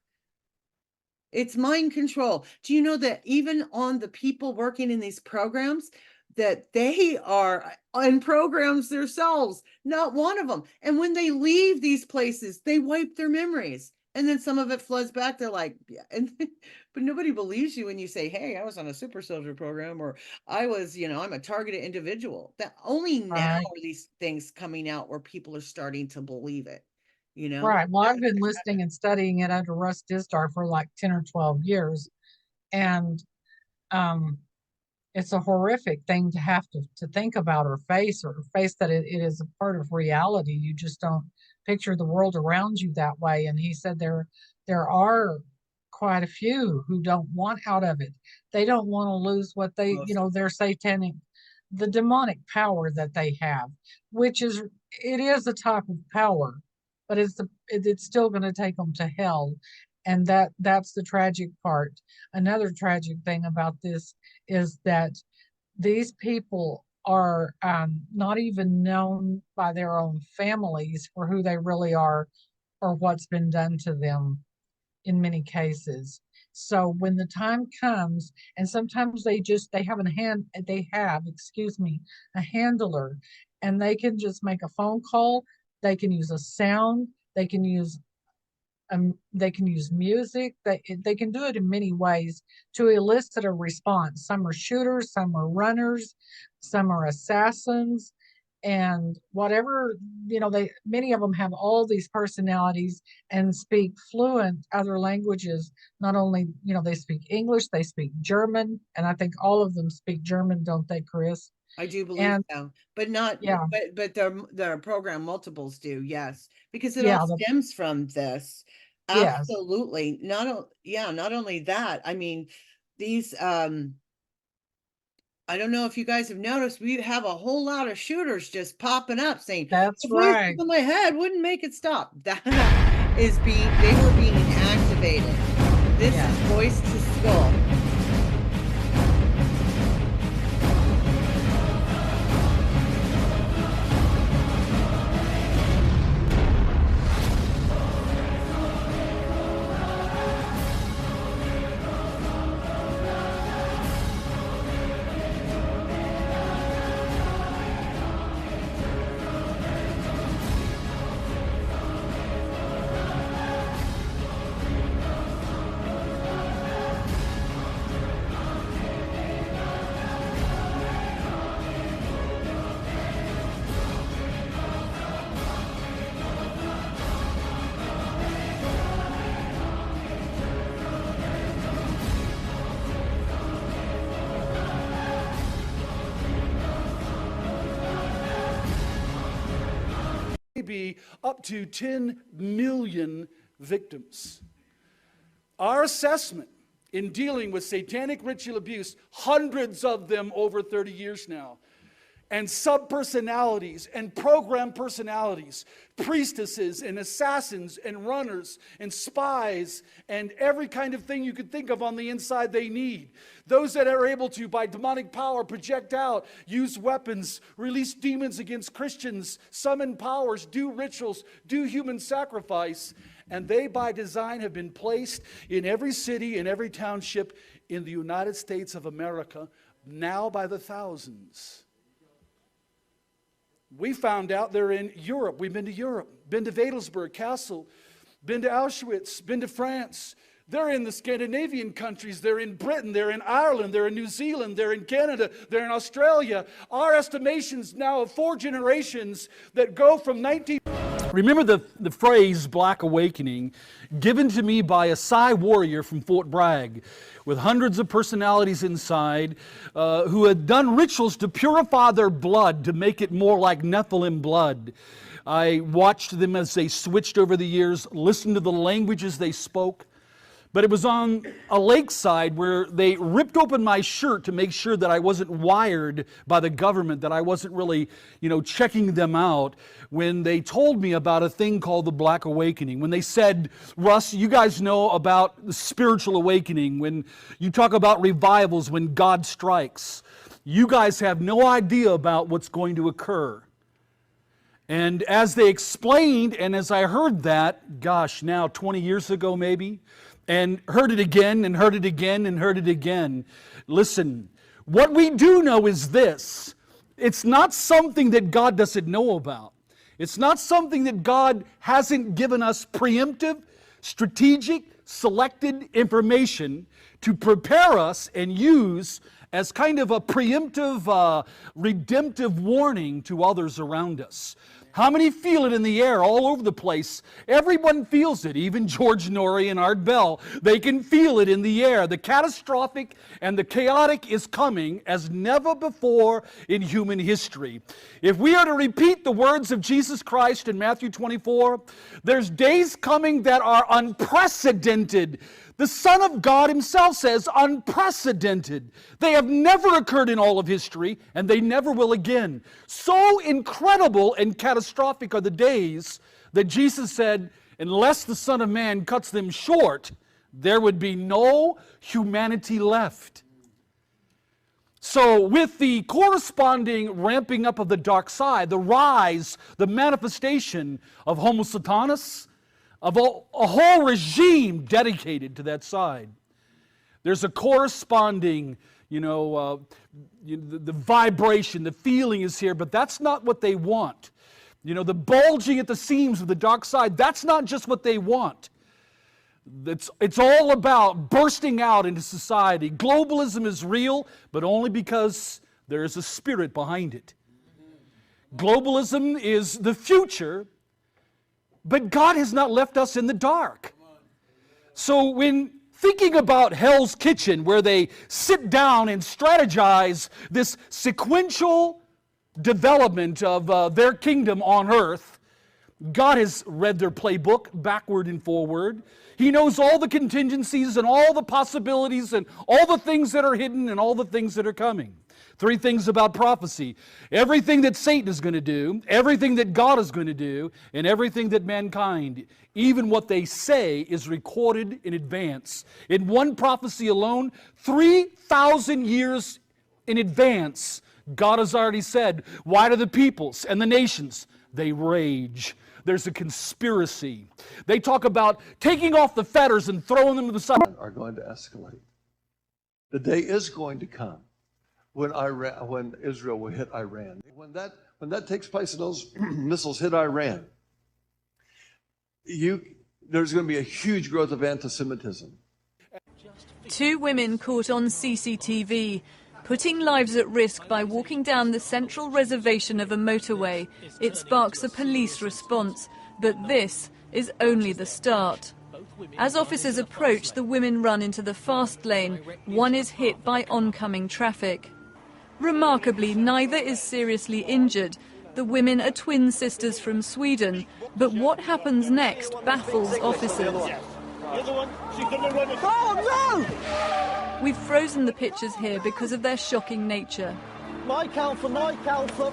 It's mind control. Do you know that even on the people working in these programs, that they are in programs themselves, not one of them. And when they leave these places, they wipe their memories. And then some of it floods back. They're like, yeah, but nobody believes you when you say, hey, I was on a super soldier program, or I was, I'm a targeted individual. That only now Right. are these things coming out where people are starting to believe it, Right. Well, I've been It's listening and studying it under Russ Dizdar for like 10 or 12 years. And um, it's a horrific thing to have to think about or face that it is a part of reality. You just don't picture the world around you that way. And he said there are quite a few who don't want out of it. They don't want to lose what they, their satanic, the demonic power that they have, which it is a type of power, but it's still going to take them to hell. And that's the tragic part. Another tragic thing about this is that these people are not even known by their own families for who they really are or what's been done to them in many cases. So when the time comes, and sometimes they have, excuse me, a handler, and they can just make a phone call, they can use a sound, they can use music. They can do it in many ways to elicit a response. Some are shooters, some are runners, some are assassins, and whatever, many of them have all these personalities and speak fluent other languages. Not only, they speak English, they speak German, and I think all of them speak German, don't they, Chris? I do believe And so, but not, yeah, but their program multiples do, yes, because it yeah, all stems from this. yes, Absolutely. Not only that, I mean, these, I don't know if you guys have noticed, we have a whole lot of shooters just popping up saying, that's the voice right. in my head wouldn't make it stop. That they were being activated. This is voice to skull. Be up to 10 million victims. Our assessment in dealing with satanic ritual abuse, hundreds of them over 30 years now, and sub-personalities and program personalities, priestesses and assassins and runners and spies and every kind of thing you could think of on the inside they need. Those that are able to, by demonic power, project out, use weapons, release demons against Christians, summon powers, do rituals, do human sacrifice. And they, by design, have been placed in every city, in every township in the United States of America, now by the thousands. We found out they're in Europe. We've been to Europe, been to Wedelsburg, Kassel, been to Auschwitz, been to France. They're in the Scandinavian countries. They're in Britain. They're in Ireland. They're in New Zealand. They're in Canada. They're in Australia. Our estimations now of 4 generations that go from 19... Remember the phrase Black Awakening, given to me by a Psi warrior from Fort Bragg with hundreds of personalities inside who had done rituals to purify their blood, to make it more like Nephilim blood. I watched them as they switched over the years, listened to the languages they spoke. But it was on a lakeside where they ripped open my shirt to make sure that I wasn't wired by the government, that I wasn't really, checking them out, when they told me about a thing called the Black Awakening. When they said, Russ, you guys know about the spiritual awakening, when you talk about revivals, when God strikes. You guys have no idea about what's going to occur. And as they explained, and as I heard that, gosh, now 20 years ago maybe, and heard it again, and heard it again, and heard it again. Listen, what we do know is this. It's not something that God doesn't know about. It's not something that God hasn't given us preemptive strategic, selected information to prepare us and use as kind of a preemptive, redemptive warning to others around us. How many feel it in the air all over the place? Everyone feels it, even George Norrie and Art Bell. They can feel it in the air. The catastrophic and the chaotic is coming as never before in human history. If we are to repeat the words of Jesus Christ in Matthew 24, there's days coming that are unprecedented. The Son of God himself says unprecedented. They have never occurred in all of history, and they never will again. So incredible and catastrophic are the days that Jesus said, unless the Son of Man cuts them short, there would be no humanity left. So with the corresponding ramping up of the dark side, the rise, the manifestation of Homo Satanas, of a whole regime dedicated to that side, there's a corresponding, the vibration, the feeling is here, but that's not what they want. The bulging at the seams of the dark side, that's not just what they want. It's all about bursting out into society. Globalism is real, but only because there is a spirit behind it. Globalism is the future, but God has not left us in the dark. So when thinking about Hell's Kitchen, where they sit down and strategize this sequential development of their kingdom on earth, God has read their playbook backward and forward. He knows all the contingencies and all the possibilities and all the things that are hidden and all the things that are coming. 3 things about prophecy: everything that Satan is going to do, everything that God is going to do, and everything that mankind, even what they say, is recorded in advance. In one prophecy alone, 3,000 years in advance, God has already said, why do the peoples and the nations? They rage. There's a conspiracy. They talk about taking off the fetters and throwing them to the side. Are going to escalate. The day is going to come when Israel will hit Iran. When that takes place and those missiles hit Iran, there's going to be a huge growth of anti-Semitism. 2 women caught on CCTV, putting lives at risk by walking down the central reservation of a motorway. It sparks a police response, but this is only the start. As officers approach, the women run into the fast lane. One is hit by oncoming traffic. Remarkably, neither is seriously injured. The women are twin sisters from Sweden, but what happens next baffles officers. We've frozen the pictures here because of their shocking nature. Mike Alpha,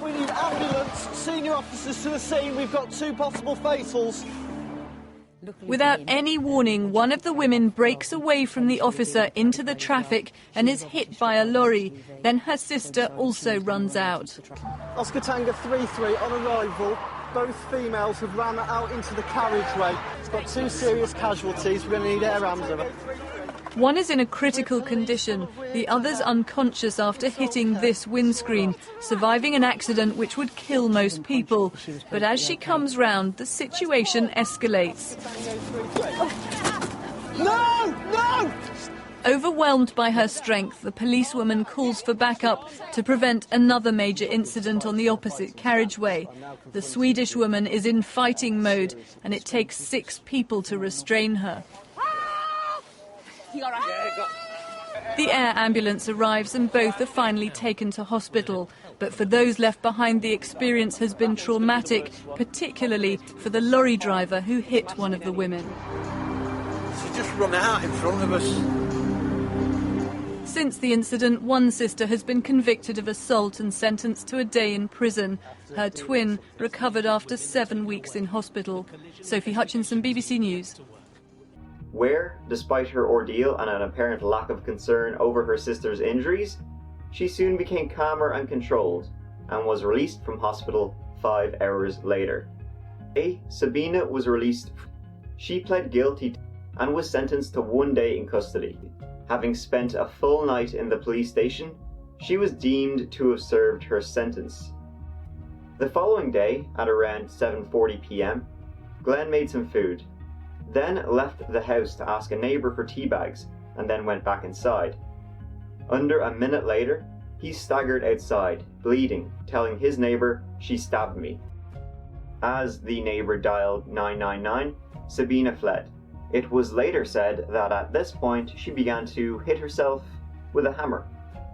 we need ambulance, senior officers to the scene, we've got 2 possible fatals. Without any warning, one of the women breaks away from the officer into the traffic and is hit by a lorry. Then her sister also runs out. Oscar Tango 3-3 on arrival. Both females have ran out into the carriageway. It's got 2 serious casualties. We're going to need air ambulance. One is in a critical condition, the other's unconscious after hitting this windscreen, surviving an accident which would kill most people. But as she comes round, the situation escalates. No! Overwhelmed by her strength, the policewoman calls for backup to prevent another major incident on the opposite carriageway. The Swedish woman is in fighting mode, and it takes 6 people to restrain her. The air ambulance arrives and both are finally taken to hospital. But for those left behind, the experience has been traumatic, particularly for the lorry driver who hit one of the women. She just run out in front of us. Since the incident, one sister has been convicted of assault and sentenced to a day in prison. Her twin recovered after 7 weeks in hospital. Sophie Hutchinson, BBC News. Where, despite her ordeal and an apparent lack of concern over her sister's injuries, she soon became calmer and controlled and was released from hospital 5 hours later. Sabina was released. She pled guilty and was sentenced to 1 day in custody. Having spent a full night in the police station, she was deemed to have served her sentence. The following day, at around 7:40 p.m, Glenn made some food. then left the house to ask a neighbor for tea bags, and then went back inside. Under a minute later, he staggered outside, bleeding, telling his neighbor, "She stabbed me." As the neighbor dialed 999, Sabina fled. It was later said that at this point she began to hit herself with a hammer.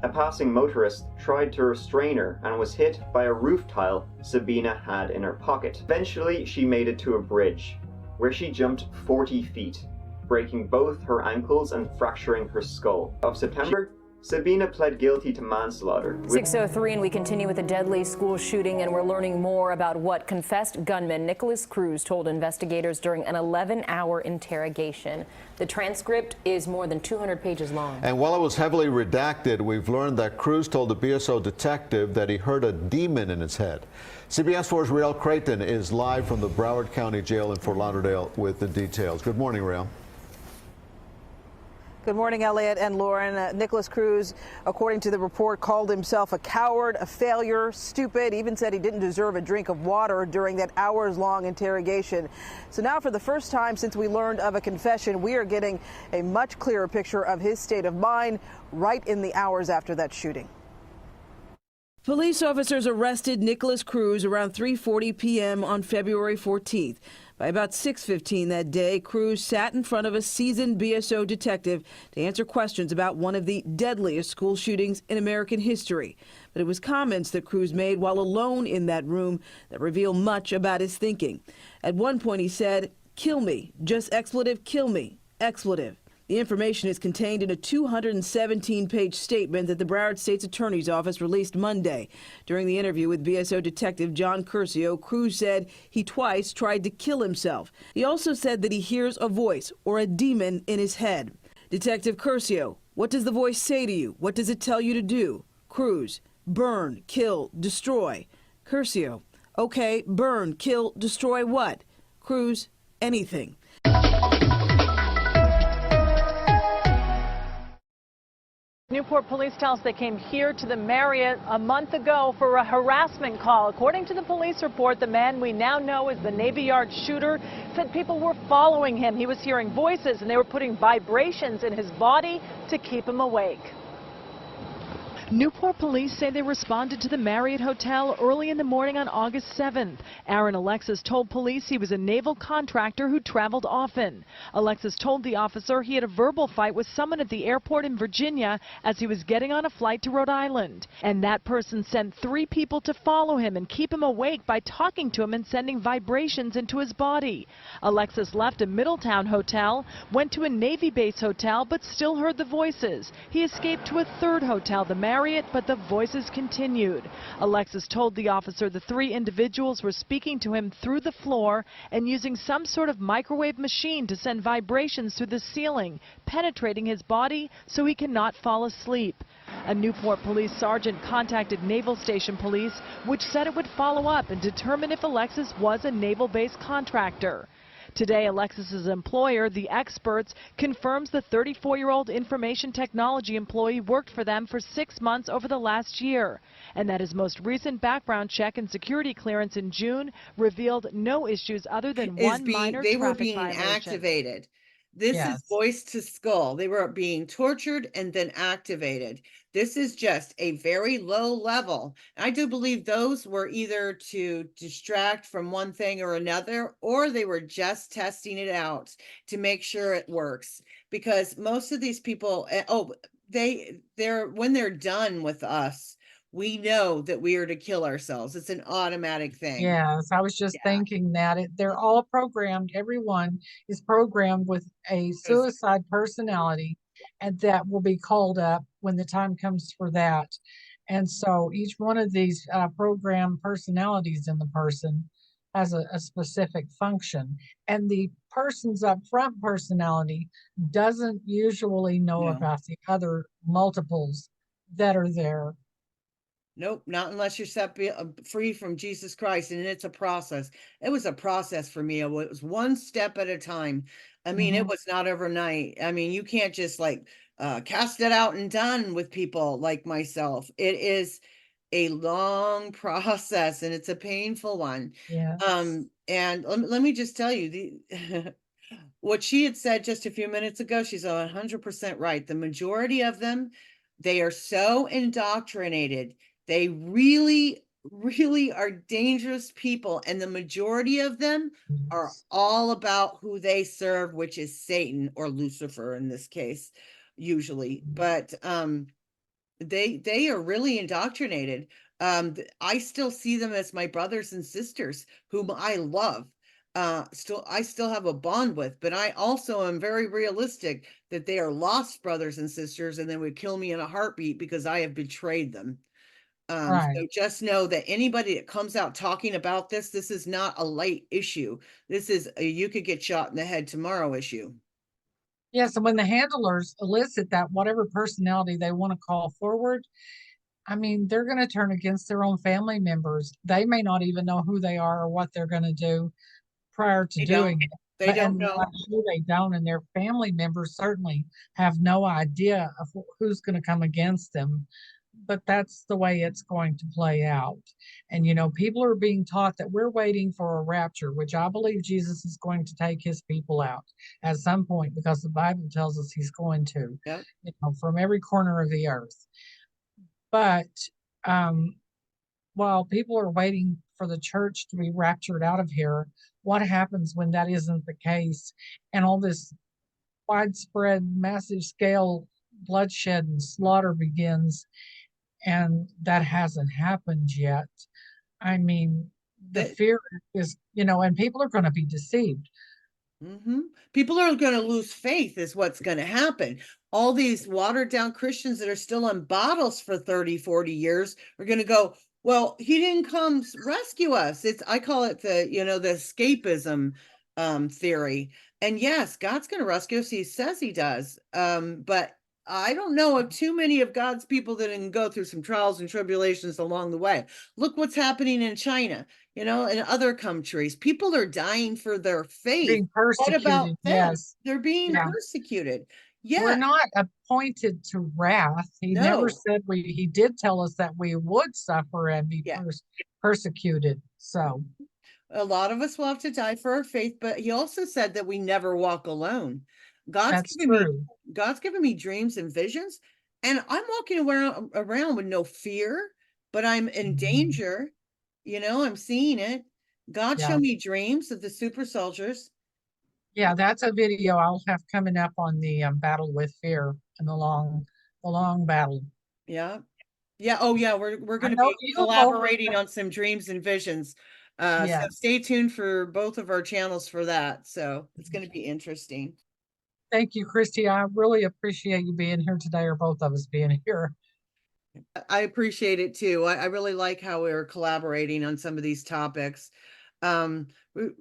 A passing motorist tried to restrain her and was hit by a roof tile Sabina had in her pocket. Eventually, she made it to a bridge, where she jumped 40 feet, breaking both her ankles and fracturing her skull. Of September, Sabina pled guilty to manslaughter. 6:03, and we continue with a deadly school shooting, and we're learning more about what confessed gunman Nicholas Cruz told investigators during an 11-hour interrogation. The transcript is more than 200 pages long. And while it was heavily redacted, we've learned that Cruz told the BSO detective that he heard a demon in his head. CBS 4's Riel Creighton is live from the Broward County Jail in Fort Lauderdale with the details. Good morning, Riel. Good morning, Elliot and Lauren. Nicholas Cruz, according to the report, called himself a coward, a failure, stupid, even said he didn't deserve a drink of water during that hours-long interrogation. So now, for the first time since we learned of a confession, we are getting a much clearer picture of his state of mind right in the hours after that shooting. Police officers arrested Nicholas Cruz around 3:40 p.m. on February 14th. By about 6:15 that day, Cruz sat in front of a seasoned BSO detective to answer questions about one of the deadliest school shootings in American history. But it was comments that Cruz made while alone in that room that reveal much about his thinking. At one point he said, "Kill me, just expletive, kill me, expletive." The information is contained in a 217-page statement that the Broward State's Attorney's Office released Monday. During the interview with BSO Detective John Curcio, Cruz said he twice tried to kill himself. He also said that he hears a voice or a demon in his head. Detective Curcio, what does the voice say to you? What does it tell you to do? Cruz, burn, kill, destroy. Curcio, okay, burn, kill, destroy what? Cruz, anything. Newport police tell us they came here to the Marriott a month ago for a harassment call. According to the police report, the man we now know as the Navy Yard shooter said people were following him. He was hearing voices and they were putting vibrations in his body to keep him awake. Newport police say they responded to the Marriott Hotel early in the morning on August 7th. Aaron Alexis told police he was a naval contractor who traveled often. Alexis told the officer he had a verbal fight with someone at the airport in Virginia as he was getting on a flight to Rhode Island. And that person sent 3 people to follow him and keep him awake by talking to him and sending vibrations into his body. Alexis left a Middletown hotel, went to a Navy base hotel, but still heard the voices. He escaped to a 3rd hotel, the Marriott, but the voices continued. Alexis told the officer the 3 individuals were speaking to him through the floor and using some sort of microwave machine to send vibrations through the ceiling, penetrating his body so he cannot fall asleep. A Newport police sergeant contacted Naval Station Police, which said it would follow up and determine if Alexis was a naval base contractor. Today, Alexis's employer, The Experts, confirms the 34-year-old information technology employee worked for them for 6 months over the last year, and that his most recent background check and security clearance in June revealed no issues other than one minor They were traffic being violation. activated. This is voice to skull. They were being tortured and then activated. This is just a very low level. I do believe those were either to distract from one thing or another, or they were just testing it out to make sure it works. Because most of these people, when they're done with us, we know that we are to kill ourselves. It's an automatic thing. Yes, I was just thinking that they're all programmed. Everyone is programmed with a suicide personality, and that will be called up when the time comes for that. And so each one of these programmed personalities in the person has a specific function. And the person's up front personality doesn't usually know about the other multiples that are there. Nope, not unless you're set free from Jesus Christ, and it's a process. It was a process for me. It was one step at a time. I mean, it was not overnight. I mean, you can't just cast it out and done with people like myself. It is a long process, and it's a painful one. Yeah. And let me just tell you, What she had said just a few minutes ago, she's 100% right. The majority of them, they are so indoctrinated. They really, really are dangerous people. And the majority of them are all about who they serve, which is Satan or Lucifer in this case, usually. But they are really indoctrinated. I still see them as my brothers and sisters whom I love. I still have a bond with, but I also am very realistic that they are lost brothers and sisters and they would kill me in a heartbeat because I have betrayed them. Right. So just know that anybody that comes out talking about this is not a light issue. This is a you could get shot in the head tomorrow issue. Yes, and when the handlers elicit that whatever personality they want to call forward, I mean, they're going to turn against their own family members. They may not even know who they are or what they're going to do prior to They don't. doing it. They don't And know. I'm sure they don't, and their family members certainly have no idea of who's going to come against them. But that's the way it's going to play out. And, people are being taught that we're waiting for a rapture, which I believe Jesus is going to take his people out at some point because the Bible tells us he's going to, Yep. From every corner of the earth. But while people are waiting for the church to be raptured out of here, what happens when that isn't the case and all this widespread, massive scale bloodshed and slaughter begins, and that hasn't happened yet? I mean, the fear is, and people are going to be deceived. People are going to lose faith is what's going to happen. All these watered down Christians that are still in bottles for 30, 40 years are going to go, well, he didn't come rescue us. I call it the escapism theory. And yes, God's going to rescue us. He says he does. But I don't know of too many of God's people that didn't go through some trials and tribulations along the way. Look what's happening in China, in other countries. People are dying for their faith. Being What about persecuted, them? yes. They're being Yeah. persecuted. We're Yeah. not appointed to wrath. He never No. said he did tell us that we would suffer and be persecuted. So A lot of us will have to die for our faith, but he also said that we never walk alone. That's true. God's given me dreams and visions, and I'm walking around with no fear, but I'm in danger. I'm seeing it. God Yeah. showed me dreams of the super soldiers. Yeah, that's a video I'll have coming up on the battle with fear and the long battle. Yeah. Yeah. Oh, yeah. We're going to know be you collaborating on some dreams and visions. So Yes. stay tuned for both of our channels for that. So it's going to be interesting. Thank you, Christy. I really appreciate you being here today, or both of us being here. I appreciate it too. I really like how we're collaborating on some of these topics.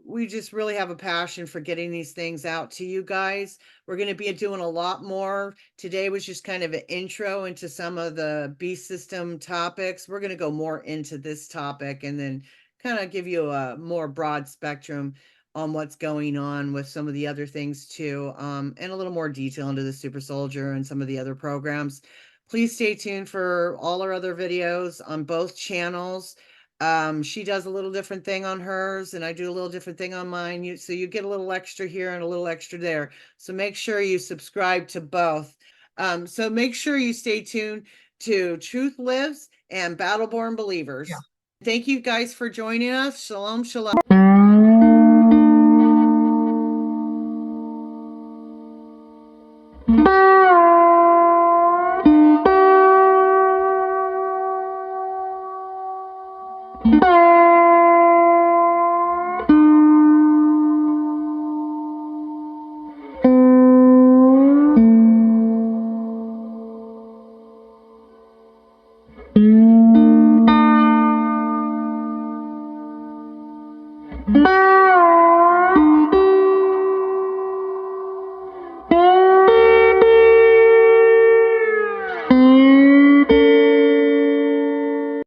We just really have a passion for getting these things out to you guys. We're going to be doing a lot more. Today was just kind of an intro into some of the beast system topics. We're going to go more into this topic and then kind of give you a more broad spectrum on what's going on with some of the other things too, and a little more detail into the super soldier and some of the other programs. Please stay tuned for all our other videos on both channels. She does a little different thing on hers and I do a little different thing on mine. So you get a little extra here and a little extra there. So make sure you subscribe to both. So make sure you stay tuned to Truth Lives and Battleborn Believers. Yeah. Thank you guys for joining us. Shalom, shalom. Mm-hmm.